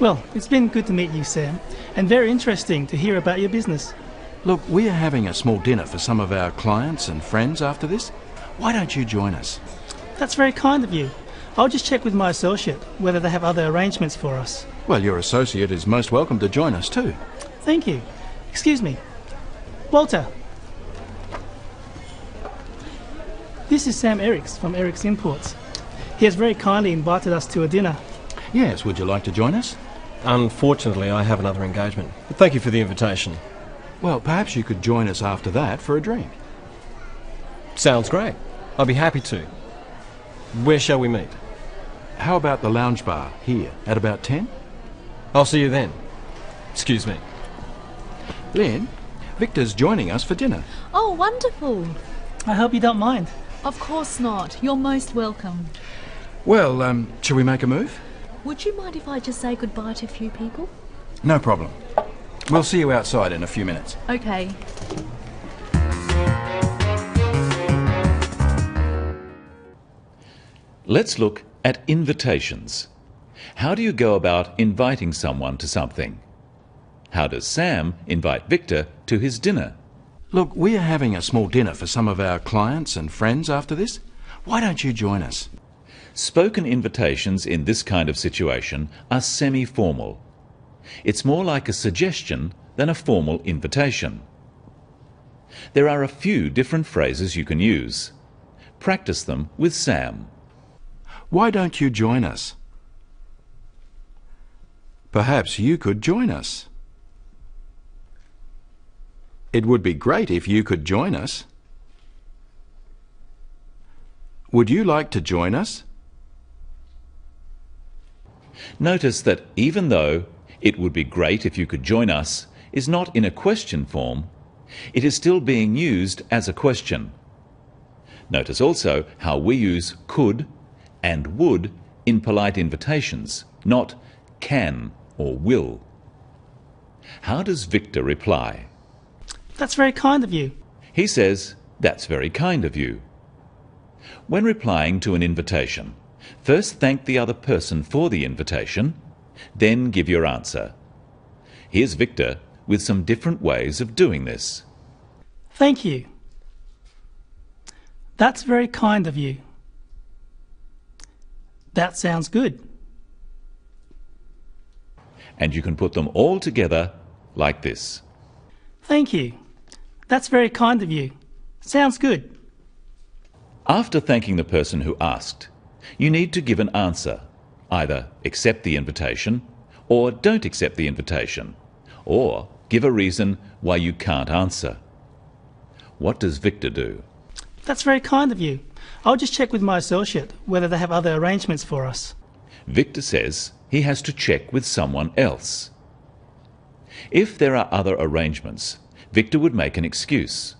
Well, it's been good to meet you, Sam, and very interesting to hear about your business. Look, we are having a small dinner for some of our clients and friends after this. Why don't you join us? That's very kind of you. I'll just check with my associate whether they have other arrangements for us. Well, your associate is most welcome to join us too. Thank you. Excuse me. Walter. This is Sam Eriks from Eriks Imports. He has very kindly invited us to a dinner. Yes, would you like to join us? Unfortunately, I have another engagement. But thank you for the invitation. Well, perhaps you could join us after that for a drink. Sounds great. I'll be happy to. Where shall we meet? How about the lounge bar here at about 10? I'll see you then. Excuse me. Lynn, Victor's joining us for dinner. Oh, wonderful. I hope you don't mind. Of course not. You're most welcome. Well, shall we make a move? Would you mind if I just say goodbye to a few people? No problem. We'll see you outside in a few minutes. Okay. Let's look at invitations. How do you go about inviting someone to something? How does Sam invite Victor to his dinner? Look, we are having a small dinner for some of our clients and friends after this. Why don't you join us? Spoken invitations in this kind of situation are semi-formal. It's more like a suggestion than a formal invitation. There are a few different phrases you can use. Practice them with Sam. Why don't you join us? Perhaps you could join us. It would be great if you could join us. Would you like to join us? Notice that even though "it would be great if you could join us" is not in a question form, it is still being used as a question. Notice also how we use could and would in polite invitations, not can or will. How does Victor reply? That's very kind of you. He says, "That's very kind of you." When replying to an invitation, first thank the other person for the invitation, then give your answer. Here's Victor with some different ways of doing this. Thank you. That's very kind of you. That sounds good. And you can put them all together like this. Thank you. That's very kind of you. Sounds good. After thanking the person who asked, you need to give an answer. Either accept the invitation, or don't accept the invitation, or give a reason why you can't answer. What does Victor do? That's very kind of you. I'll just check with my associate whether they have other arrangements for us. Victor says he has to check with someone else. If there are other arrangements, Victor would make an excuse.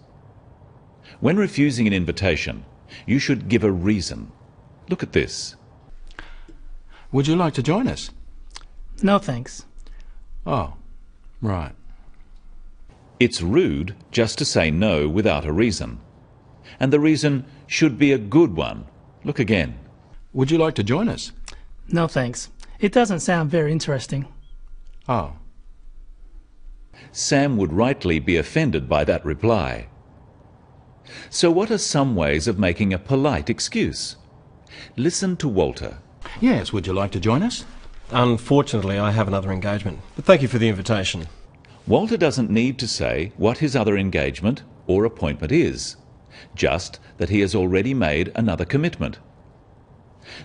When refusing an invitation, you should give a reason. Look at this. Would you like to join us? No, thanks. Oh, right. It's rude just to say no without a reason. And the reason should be a good one. Look again. Would you like to join us? No, thanks. It doesn't sound very interesting. Oh. Sam would rightly be offended by that reply. So what are some ways of making a polite excuse? Listen to Walter. Yes, would you like to join us? Unfortunately, I have another engagement. But thank you for the invitation. Walter doesn't need to say what his other engagement or appointment is, just that he has already made another commitment.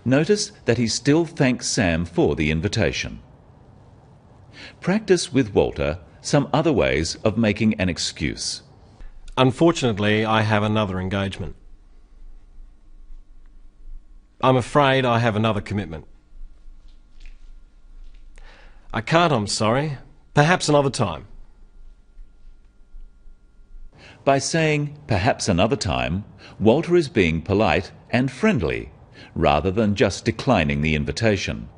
Notice that he still thanks Sam for the invitation. Practice with Walter some other ways of making an excuse. Unfortunately, I have another engagement. I'm afraid I have another commitment. I can't, I'm sorry. Perhaps another time. By saying perhaps another time, Walter is being polite and friendly, rather than just declining the invitation.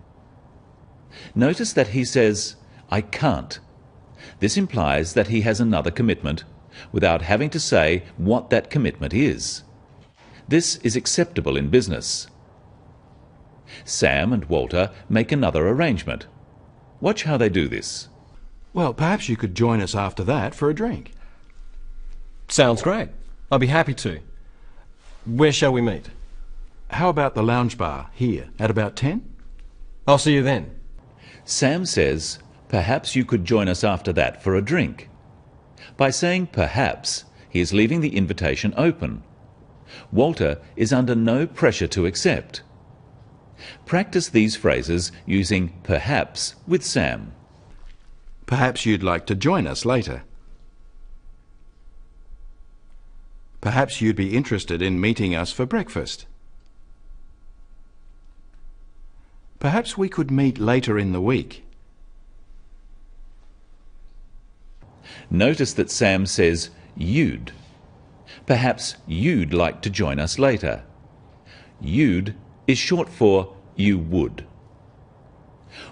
Notice that he says, "I can't." This implies that he has another commitment, without having to say what that commitment is. This is acceptable in business. Sam and Walter make another arrangement. Watch how they do this. Well, perhaps you could join us after that for a drink. Sounds great. I'll be happy to. Where shall we meet? How about the lounge bar here at about 10? I'll see you then. Sam says, perhaps you could join us after that for a drink. By saying perhaps, he is leaving the invitation open. Walter is under no pressure to accept. Practice these phrases using perhaps with Sam. Perhaps you'd like to join us later. Perhaps you'd be interested in meeting us for breakfast. Perhaps we could meet later in the week. Notice that Sam says you'd. Perhaps you'd like to join us later. You'd is short for you would.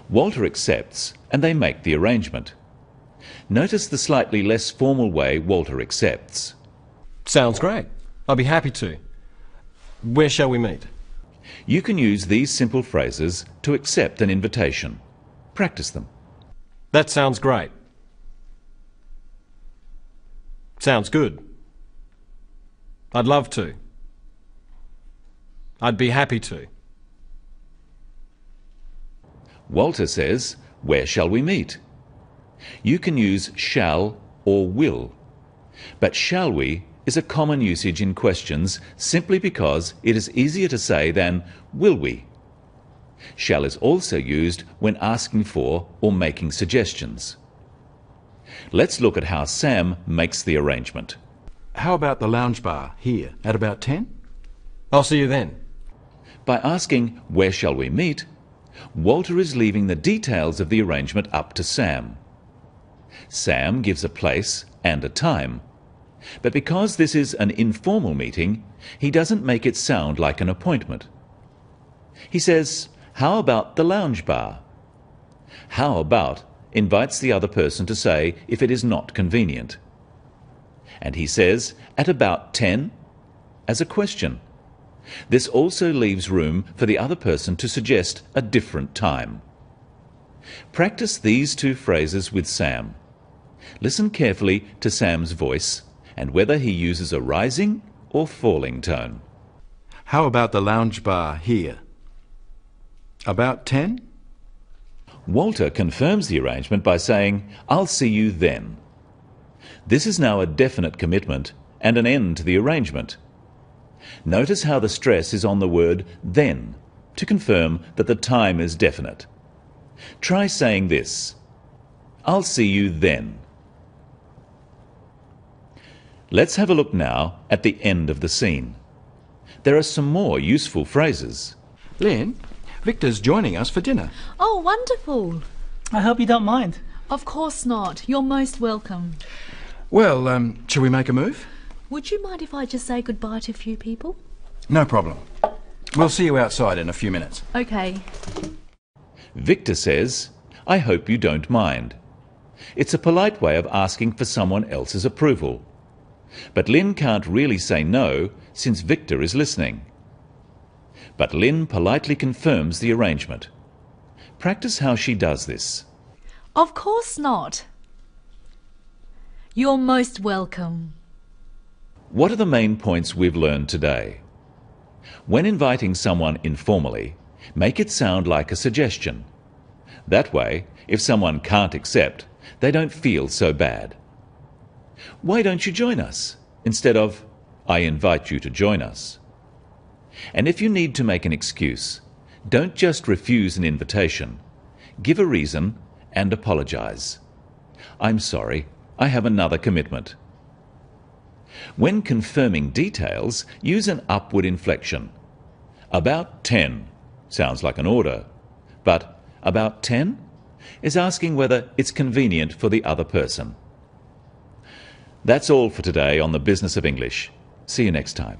Walter accepts and they make the arrangement. Notice the slightly less formal way Walter accepts. Sounds great. I'll be happy to. Where shall we meet? You can use these simple phrases to accept an invitation. Practice them. That sounds great. Sounds good. I'd love to. I'd be happy to. Walter says, where shall we meet? You can use shall or will. But shall we is a common usage in questions simply because it is easier to say than will we. Shall is also used when asking for or making suggestions. Let's look at how Sam makes the arrangement. How about the lounge bar here at about 10? I'll see you then. By asking where shall we meet, Walter is leaving the details of the arrangement up to Sam. Sam gives a place and a time. But because this is an informal meeting, he doesn't make it sound like an appointment. He says, how about the lounge bar? How about invites the other person to say if it is not convenient. And he says, at about 10, as a question. This also leaves room for the other person to suggest a different time. Practice these two phrases with Sam. Listen carefully to Sam's voice and whether he uses a rising or falling tone. How about the lounge bar here? About 10? Walter confirms the arrangement by saying, I'll see you then. This is now a definite commitment and an end to the arrangement. Notice how the stress is on the word then to confirm that the time is definite. Try saying this, I'll see you then. Let's have a look now at the end of the scene. There are some more useful phrases. Lynn, Victor's joining us for dinner. Oh, wonderful. I hope you don't mind. Of course not. You're most welcome. Well, shall we make a move? Would you mind if I just say goodbye to a few people? No problem. We'll see you outside in a few minutes. Okay. Victor says, I hope you don't mind. It's a polite way of asking for someone else's approval. But Lynn can't really say no since Victor is listening. But Lynn politely confirms the arrangement. Practice how she does this. Of course not. You're most welcome. What are the main points we've learned today? When inviting someone informally, make it sound like a suggestion. That way, if someone can't accept, they don't feel so bad. Why don't you join us? Instead of, I invite you to join us. And if you need to make an excuse, don't just refuse an invitation. Give a reason and apologize. I'm sorry, I have another commitment. When confirming details, use an upward inflection. About 10 sounds like an order, but about 10 is asking whether it's convenient for the other person. That's all for today on The Business of English. See you next time.